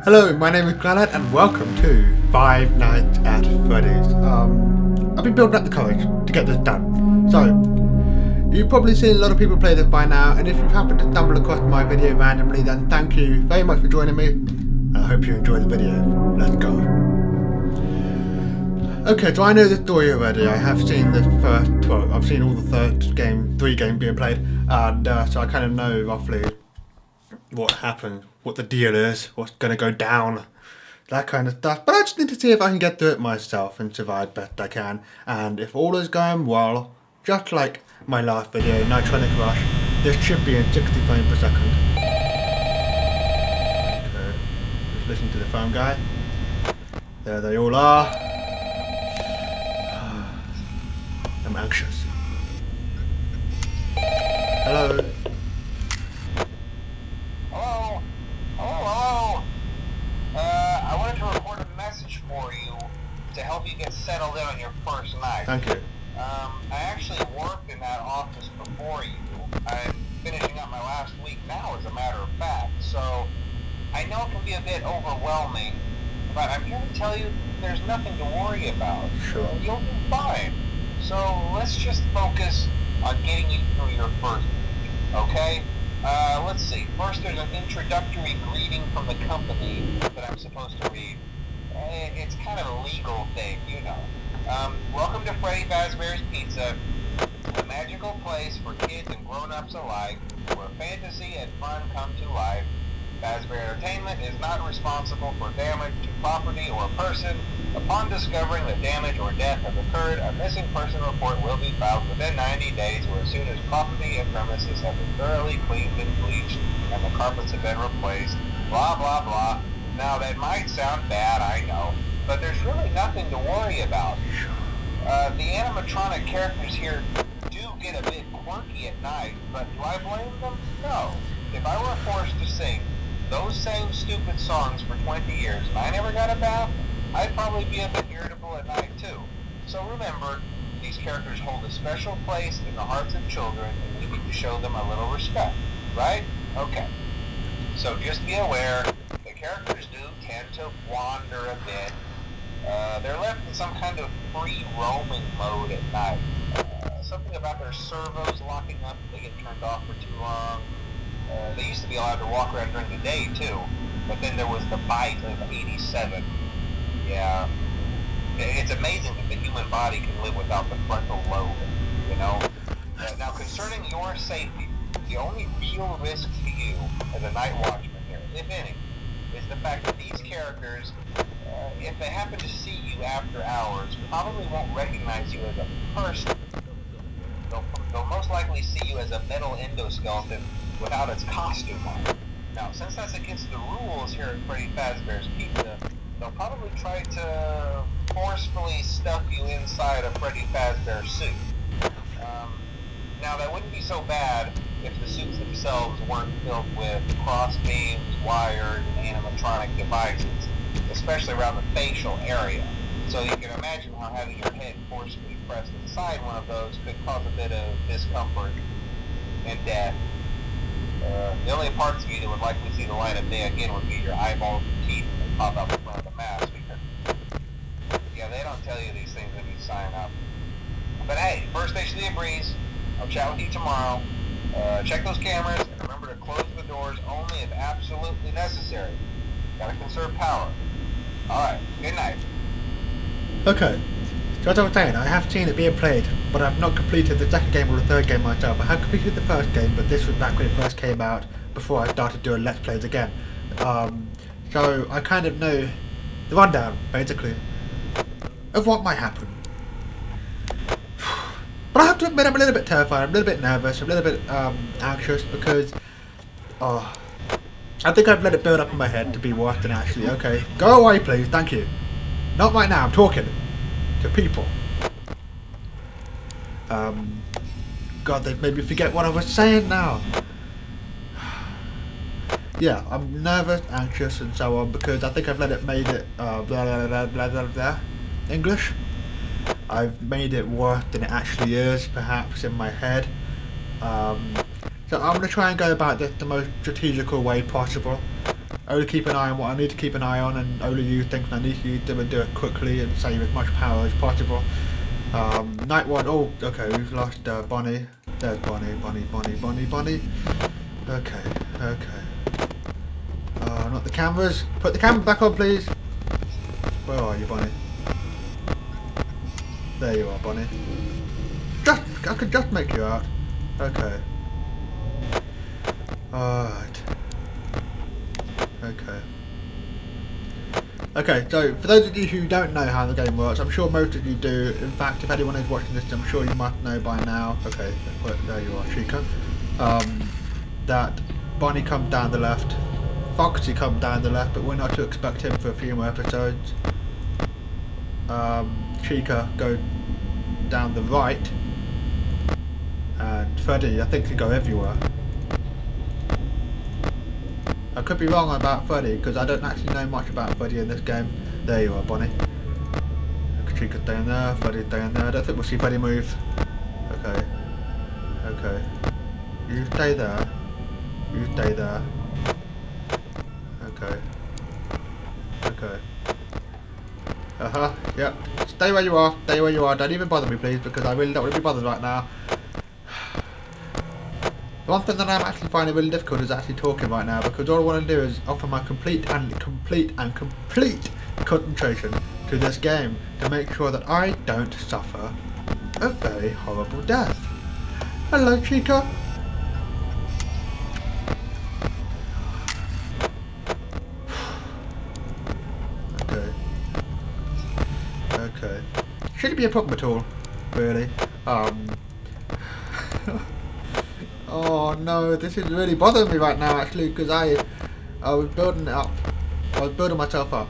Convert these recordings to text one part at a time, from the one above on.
Hello, my name is Sklarlight and welcome to Five Nights at Freddy's. I've been building up the courage to get this done. So, you've probably seen a lot of people play this by now, and if you happen to stumble across my video randomly, then thank you very much for joining me. I hope you enjoy the video. Let's go. Okay, so I know the story already. I have seen the first, well, I've seen all the three games being played, and so I kind of know roughly what happened, what the deal is, what's gonna go down, that kind of stuff. But I just need to see if I can get through it myself and survive best I can. And if all is going well, just like my last video, Nitronic Rush, this should be in 60 frames per second. Okay, let's listen to the phone guy. There they all are. I'm anxious. Hello. I wanted to record a message for you to help you get settled in on your first night. Thank you. I actually worked in that office before you. I'm finishing up my last week now, as a matter of fact, so I know it can be a bit overwhelming, but I'm here to tell you there's nothing to worry about. Sure. You'll be fine. So let's just focus on getting you through your first week, okay? Let's see. First, there's an introductory greeting from the company that I'm supposed to read. It's kind of a legal thing, you know. Welcome to Freddy Fazbear's Pizza, a magical place for kids and grown-ups alike, where fantasy and fun come to life. Fazbear Entertainment is not responsible for damage to property or person. Upon discovering that damage or death has occurred, a missing person report will be filed within 90 days or as soon as property and premises have been thoroughly cleaned and bleached and the carpets have been replaced. Blah, blah, blah. Now, that might sound bad, I know, but there's really nothing to worry about. The animatronic characters here do get a bit quirky at night, but do I blame them? No. If I were forced to sing those same stupid songs for 20 years and I never got a bath, I'd probably be a bit irritable at night too. So remember, these characters hold a special place in the hearts of children and we need to show them a little respect, right? Okay. So just be aware, the characters do tend to wander a bit. They're left in some kind of free roaming mode at night. Something about their servos locking up if they get turned off for too long. They used to be allowed to walk around during the day too, but then there was the bite of 87. Yeah, it's amazing that the human body can live without the frontal lobe, you know? Now, concerning your safety, the only real risk to you as a night watchman here, if any, is the fact that these characters, if they happen to see you after hours, probably won't recognize you as a person. They'll most likely see you as a metal endoskeleton without its costume on. Now, since that's against the rules here at Freddy Fazbear's Pizza, they'll probably try to forcefully stuff you inside a Freddy Fazbear suit. Now, that wouldn't be so bad if the suits themselves weren't filled with cross beams, wires, and animatronic devices, especially around the facial area. So you can imagine how having your head forcefully pressed inside one of those could cause a bit of discomfort and death. The only parts of you that would likely see the light of day again would be your eyeballs and teeth that pop out in front of the mask. Yeah, they don't tell you these things when you sign up. But hey, first station of the breeze. I'll chat with you tomorrow. Check those cameras and remember to close the doors only if absolutely necessary. Gotta conserve power. Alright, good night. Okay, so as I was saying, I have seen it being played, but I've not completed the second game or the third game myself. I have completed the first game, but this was back when it first came out, before I started doing Let's Plays again. So I kind of know the rundown, basically, of what might happen. But I have to admit I'm a little bit terrified, I'm a little bit nervous, I'm a little bit anxious, because I think I've let it build up in my head to be worse than actually. Okay, go away please, thank you. Not right now, I'm talking to people. God, they made me forget what I was saying now. Yeah, I'm nervous, anxious and so on because I think I've made it blah blah blah blah blah blah English. I've made it worse than it actually is, perhaps in my head. So I'm going to try and go about this the most strategical way possible. only keep an eye on what I need to keep an eye on, and only use things when I need to use them, and do it quickly and save as much power as possible. Night one. Oh, okay, we've lost Bonnie. There's Bonnie. Okay. Not the cameras. Put the camera back on, please. Where are you, Bonnie? There you are, Bonnie. I could just make you out. Okay. Alright. Okay, so for those of you who don't know how the game works, I'm sure most of you do. In fact, if anyone is watching this, I'm sure you must know by now. Okay, there you are, Chica. That Bonnie comes down the left, Foxy comes down the left, but we're not to expect him for a few more episodes. Chica goes down the right, and Freddy, I think, can go everywhere. I could be wrong about Freddy, because I don't actually know much about Freddy in this game. There you are, Bonnie. Chica's down there, Freddy's down there. I don't think we'll see Freddy move. Okay. You stay there. Okay. Yep. Stay where you are. Don't even bother me, please, because I really don't want to be bothered right now. The one thing that I'm actually finding really difficult is actually talking right now, because all I want to do is offer my complete concentration to this game to make sure that I don't suffer a very horrible death. Hello, Chica. Okay. Shouldn't be a problem at all, really. Oh no, this is really bothering me right now, actually, because I was building it up. I was building myself up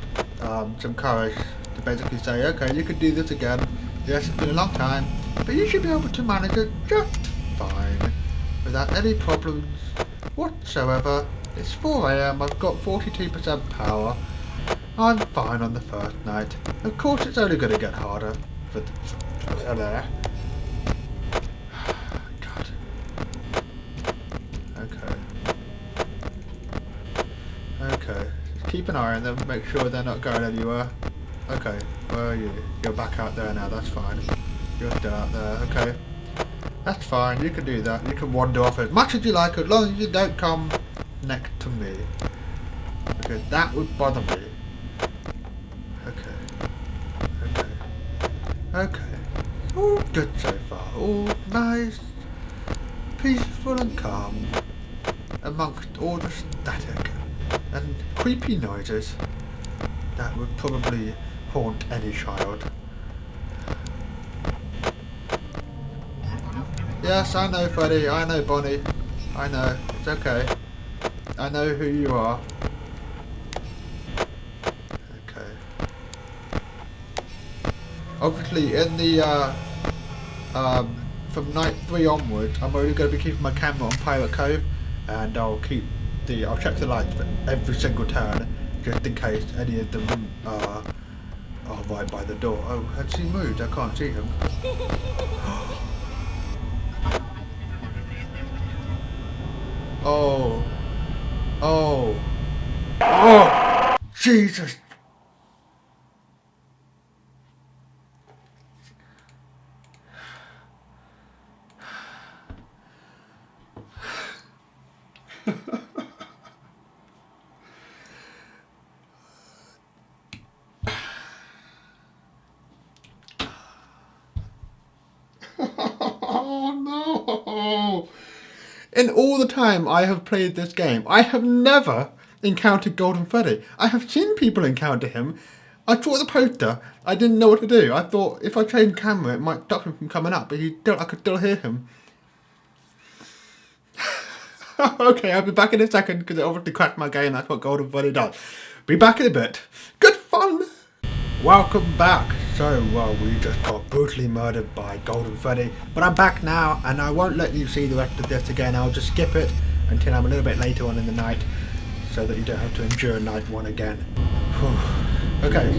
some courage to basically say, okay, you could do this again. Yes, it's been a long time, but you should be able to manage it just fine, without any problems whatsoever. It's 4 AM, I've got 42% power. I'm fine on the first night. Of course, it's only going to get harder for there. God. Okay. Just keep an eye on them, make sure they're not going anywhere. Okay, where are you? You're back out there now, that's fine. You're still out there, okay. That's fine, you can do that. You can wander off as much as you like, as long as you don't come next to me. Okay, that would bother me. Okay. All good so far. All nice, peaceful and calm, amongst all the static and creepy noises that would probably haunt any child. Yes, I know, Freddy. I know, Bonnie. I know. It's okay. I know who you are. Obviously, in the from night 3 onwards, I'm only going to be keeping my camera on Pirate Cove, and I'll check the lights for every single turn, just in case any of them are right by the door. Oh, has he moved? I can't see him. Oh, Jesus. Oh no! In all the time I have played this game, I have never encountered Golden Freddy. I have seen people encounter him. I saw the poster. I didn't know what to do. I thought if I changed camera, it might stop him from coming up, but I could still hear him. Okay, I'll be back in a second because it obviously crashed my game. That's what Golden Freddy does. Be back in a bit. Good fun! Welcome back. So, we just got brutally murdered by Golden Freddy, but I'm back now, and I won't let you see the rest of this again. I'll just skip it until I'm a little bit later on in the night, so that you don't have to endure night 1 again. Whew. Okay,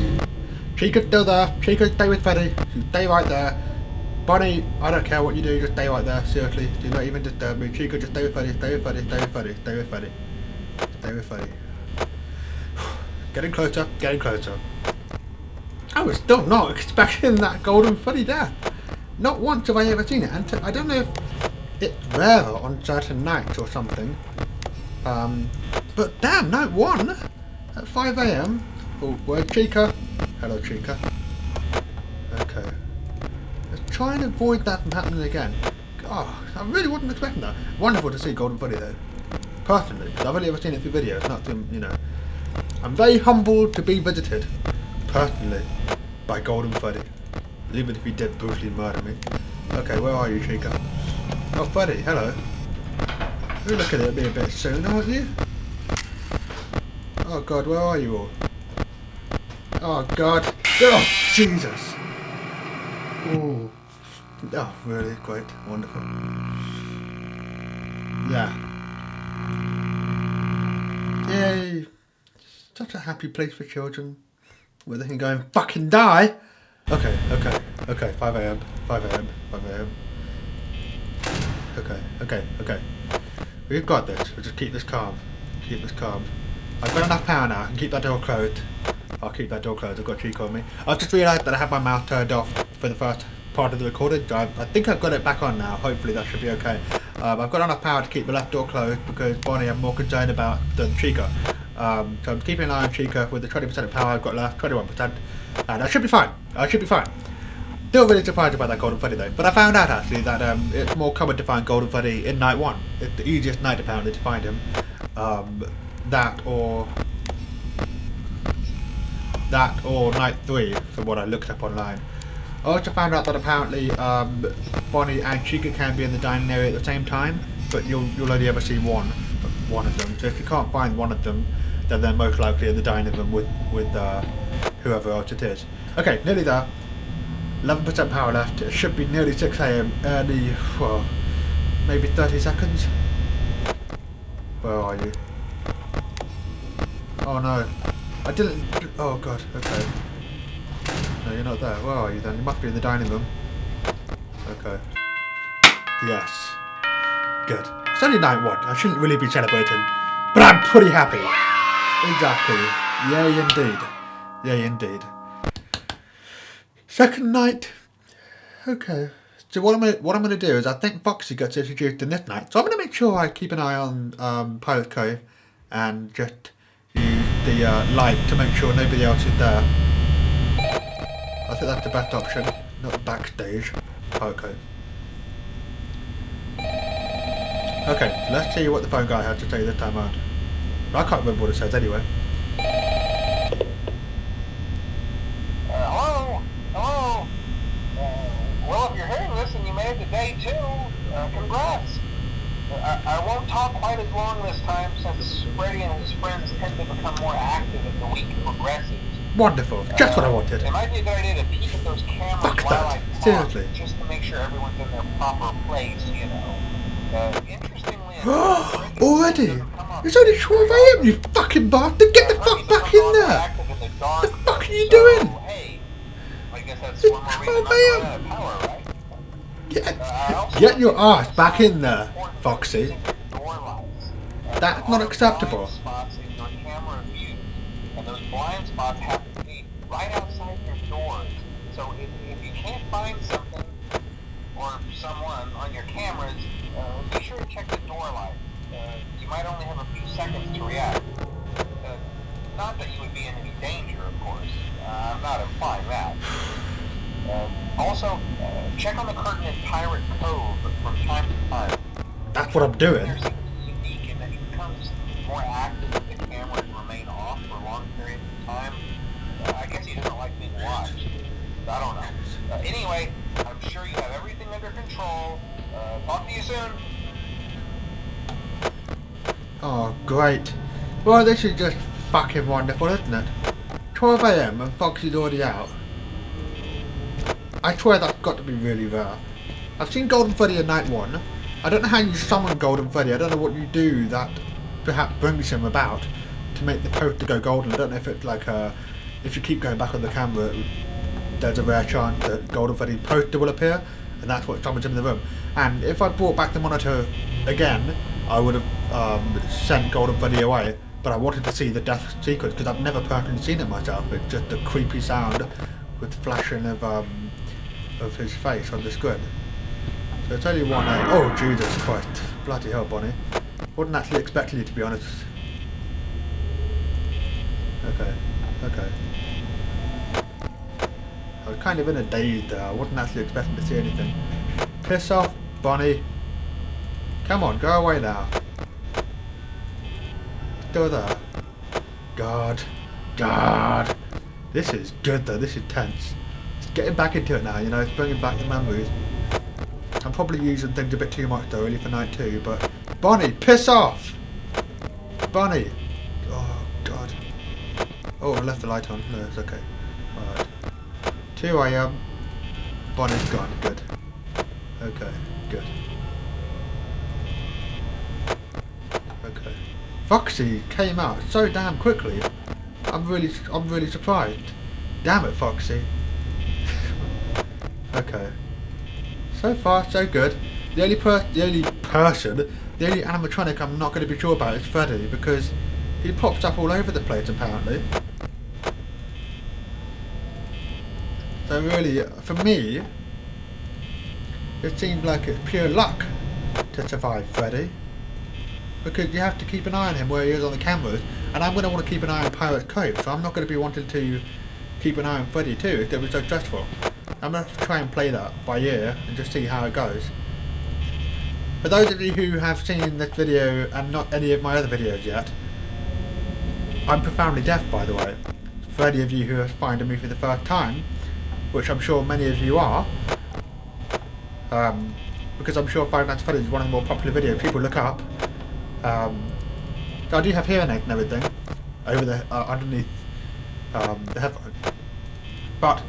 Chica's still there. Chica, stay with Freddy. You stay right there. Bonnie, I don't care what you do, just stay right there. Seriously, do not even disturb me. Chica, just stay with Freddy. Stay with Freddy. Stay with Freddy. Stay with Freddy. Stay with Freddy. Getting closer, getting closer. I was still not expecting that golden Freddy death. Not once have I ever seen it, and I don't know if it's rarer on certain nights or something. But damn, night 1 at 5 AM. Oh, where's Chica? Hello, Chica. Okay. Let's try and avoid that from happening again. Oh, I really wasn't expecting that. Wonderful to see golden Freddy though. Personally, because I've only ever seen it through videos, not through, you know. I'm very humbled to be visited, personally, by golden Freddy. Even if he did brutally murder me. Okay, where are you, Chica? Oh, Freddy, hello. You're looking at me a bit soon, aren't you? Oh god, where are you all? Oh god. Oh, Jesus. Ooh. Oh, really? Great. Wonderful. Yeah. Yay. Such a happy place for children. Where they can go and fucking die. Okay, okay, okay. 5 AM, 5 AM, 5 AM. Okay, okay, okay. We've got this. We'll just keep this calm. Keep this calm. I've got enough power now. I can keep that door closed. I'll keep that door closed. I've got Chica on me. I've just realised that I had my mouth turned off for the first part of the recording. I think I've got it back on now. Hopefully that should be okay. I've got enough power to keep the left door closed because Bonnie I'm more concerned about than Chica. So I'm keeping an eye on Chica with the 20% of power I've got left, 21%. And I should be fine. I should be fine. Still really surprised about that golden Freddy though. But I found out actually that it's more common to find golden Freddy in night 1. It's the easiest night apparently to find him. That or night 3 from what I looked up online. I also found out that apparently Bonnie and Chica can be in the dining area at the same time, but you'll only ever see one of them. So if you can't find one of them, then they're most likely in the dining room with whoever else it is. Okay, nearly there. 11% power left. It should be nearly 6 AM. Early, well, maybe 30 seconds. Where are you? Oh no. I didn't. Oh god, okay. No, you're not there. Where are you then? You must be in the dining room. Okay. Yes. Good. It's only night 1. I shouldn't really be celebrating. But I'm pretty happy. Exactly. Yay indeed. Yay indeed. Second night. Okay. So what I'm gonna do is I think Foxy gets introduced in this night. So I'm gonna make sure I keep an eye on Pilot Cove and just use the light to make sure nobody else is there. I think that's the best option, not backstage. Pilot Cove. Okay, let's see what the phone guy had to say this time around. I can't remember what it says anyway. Hello? Hello? Well, if you're hearing this and you made it to day 2, congrats. I won't talk quite as long this time since Freddy and his friends tend to become more active as the week progresses. Wonderful, just what I wanted. It might be a good idea to peek at those cameras Fuck while that. I talk, Seriously. just to make sure everyone's in their proper place, you know. Interestingly enough, already? It's only 12 AM, you fucking bastard! Get the fuck back in there! What the fuck are you doing? Hey, I guess that's It's one more 12 reason AM! power, right? Get your ass back in there, Foxy. That's not acceptable. Spots in your camera view, and those blind spots happen to be right outside your doors. So if you can't find something or someone on your cameras, be sure to check the door light. You might only have a few seconds to react. Not that you would be in any danger, of course. I'm not implying that. Also, check on the curtain in Pirate Cove from time to time. That's what I'm doing. There's something unique in that he becomes more active if the cameras remain off for long periods of time. I guess he doesn't like being watched. I don't know. Anyway, I'm sure you have everything under control. Talk to you soon. Oh, great. Well, this is just fucking wonderful, isn't it? 12 AM and Foxy's already out. I swear that's got to be really rare. I've seen Golden Freddy in night 1. I don't know how you summon Golden Freddy. I don't know what you do that perhaps brings him about to make the poster go golden. I don't know if it's like if you keep going back on the camera, there's a rare chance that Golden Freddy's poster will appear, and that's what summons him in the room. And if I brought back the monitor again, I would have sent Golden Freddy away. but I wanted to see the death sequence because I've never personally seen it myself. It's just a creepy sound with flashing of his face on the screen. So it's only one. Oh Jesus Christ! Bloody hell, Bonnie! Wasn't actually expecting you, to be honest. Okay, okay. I was kind of in a daze there. I wasn't actually expecting to see anything. Piss off, Bonnie. Come on, go away now. Still there. God. God. This is good though, this is tense. It's getting back into it now, you know, it's bringing back the memories. I'm probably using things a bit too much though, really, for night 2, but... Bonnie, piss off! Bonnie! Oh, God. Oh, I left the light on. No, it's okay. Alright. 2 AM. Bonnie's gone. Good. Okay, good. Okay. Foxy came out so damn quickly. I'm really surprised. Damn it, Foxy. Okay. So far, so good. The only animatronic I'm not going to be sure about is Freddy, because he pops up all over the place apparently. So really, for me, it seems like it's pure luck to survive Freddy, because you have to keep an eye on him where he is on the cameras, and I'm going to want to keep an eye on Pirate's Cove, so I'm not going to be wanting to keep an eye on Freddy too. It was so stressful. I'm going to try and play that by ear and just see how it goes. For those of you who have seen this video and not any of my other videos yet, I'm profoundly deaf, by the way. For any of you who are finding me for the first time, which I'm sure many of you are, because I'm sure Five Nights at Freddy's is one of the more popular videos people look up. So I do have hearing aids and everything over the underneath the headphone, but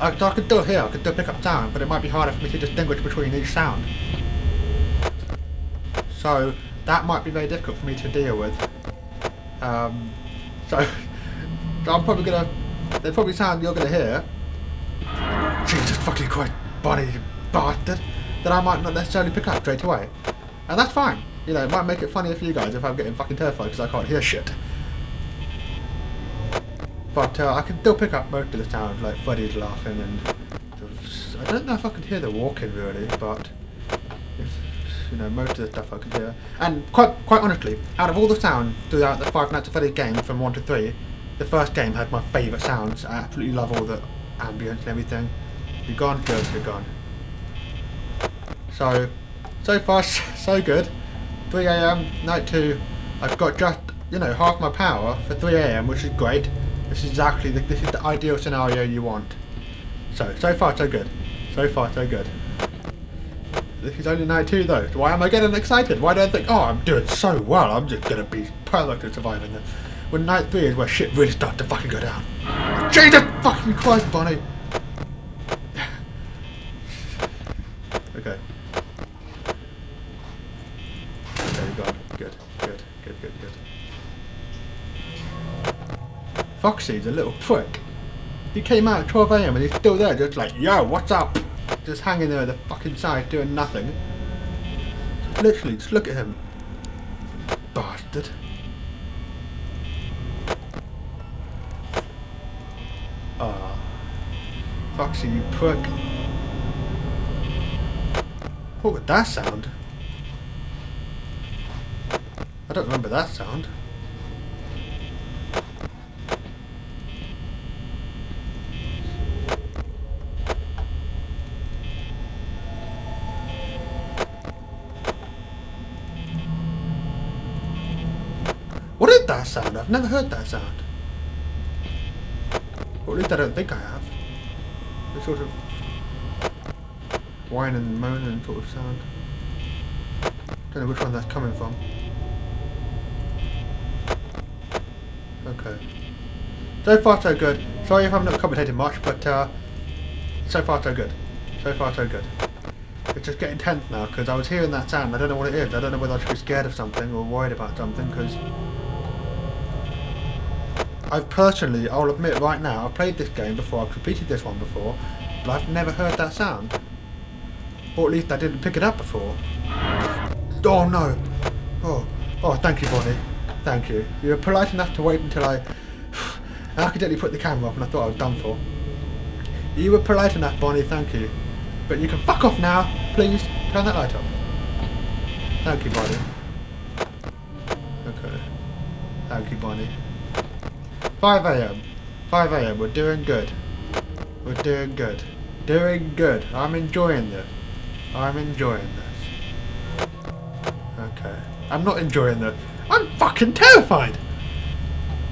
I can still hear, I can still pick up sound, but it might be harder for me to distinguish between each sound. So that might be very difficult for me to deal with. So I'm probably gonna. There's probably sound you're gonna hear. Jesus fucking Christ, Bonnie, you bastard! That I might not necessarily pick up straight away, and that's fine. You know, it might make it funnier for you guys if I'm getting fucking terrified because I can't hear shit. But I can still pick up most of the sounds, like Freddy's laughing, and I don't know if I can hear the walking really, but you know, most of the stuff I can hear. And quite honestly, out of all the sounds throughout the Five Nights at Freddy's game from 1 to 3, the first game had my favourite sounds. I absolutely love all the ambience and everything. You're gone, good, you're gone. So far so good. 3 AM, night 2. I've got just, you know, half my power for 3 AM, which is great. This is exactly this is the ideal scenario you want. So far so good. So far so good. This is only night 2 though. Why am I getting excited? Why do I think, oh, I'm doing so well, I'm just gonna be perfect at surviving this? When night 3 is where shit really starts to fucking go down. Jesus fucking Christ, Bonnie! Okay. Okay, God. Good. Foxy's a little prick. He came out at 12 AM and he's still there, just like, yo, what's up? Just hanging there at the fucking side doing nothing. Just literally, just look at him. Bastard. Ah. Foxy, you prick. What would that sound? I don't remember that sound. What is that sound? I've never heard that sound. Or at least I don't think I have. The sort of whine and moaning sort of sound. Don't know which one that's coming from. Okay. So far so good. Sorry if I'm not commentating much, but so far so good. So far so good. It's just getting tense now because I was hearing that sound. I don't know what it is. I don't know whether I should be scared of something or worried about something, because I've personally, I'll admit right now, I've played this game before, I've repeated this one before, but I've never heard that sound. Or at least I didn't pick it up before. Oh no! Oh, thank you, Bonnie. Thank you. You were polite enough to wait until I accidentally put the camera off and I thought I was done for. You were polite enough, Bonnie, thank you. But you can fuck off now. Please, turn that light off. Thank you, Bonnie. Okay. Thank you, Bonnie. 5 a.m. 5 a.m. We're doing good. We're doing good. Doing good. I'm enjoying this. I'm enjoying this. Okay. I'm not enjoying this. I'm fucking terrified!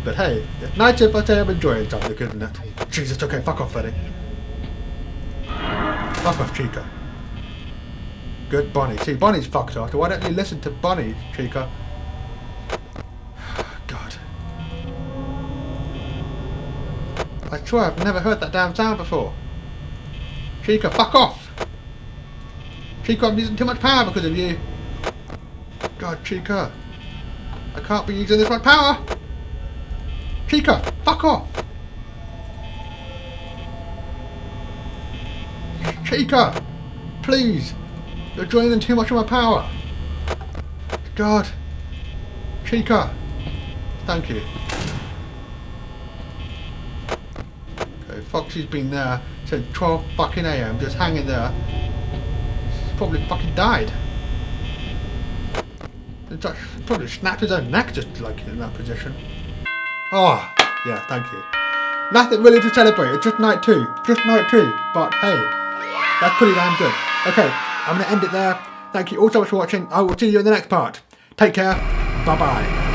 But hey, it's nice if I say I'm enjoying something, isn't it? Jesus, okay, fuck off, Freddy. Fuck off, Chica. Good, Bonnie. See, Bonnie's fucked off, so why don't you listen to Bonnie, Chica? God. I swear I've never heard that damn sound before. Chica, fuck off! Chica, I'm using too much power because of you. God, Chica. I can't be using this much power! Chica, fuck off! Chica! Please! You're draining too much of my power! God! Chica! Thank you. Okay, Foxy's been there since 12 fucking AM, just hanging there. He's probably fucking died. He probably snapped his own neck just like in that position. Oh, yeah, thank you. Nothing really to celebrate, it's just night 2. Just night 2, but hey, that's pretty damn good. Okay, I'm going to end it there. Thank you all so much for watching. I will see you in the next part. Take care. Bye-bye.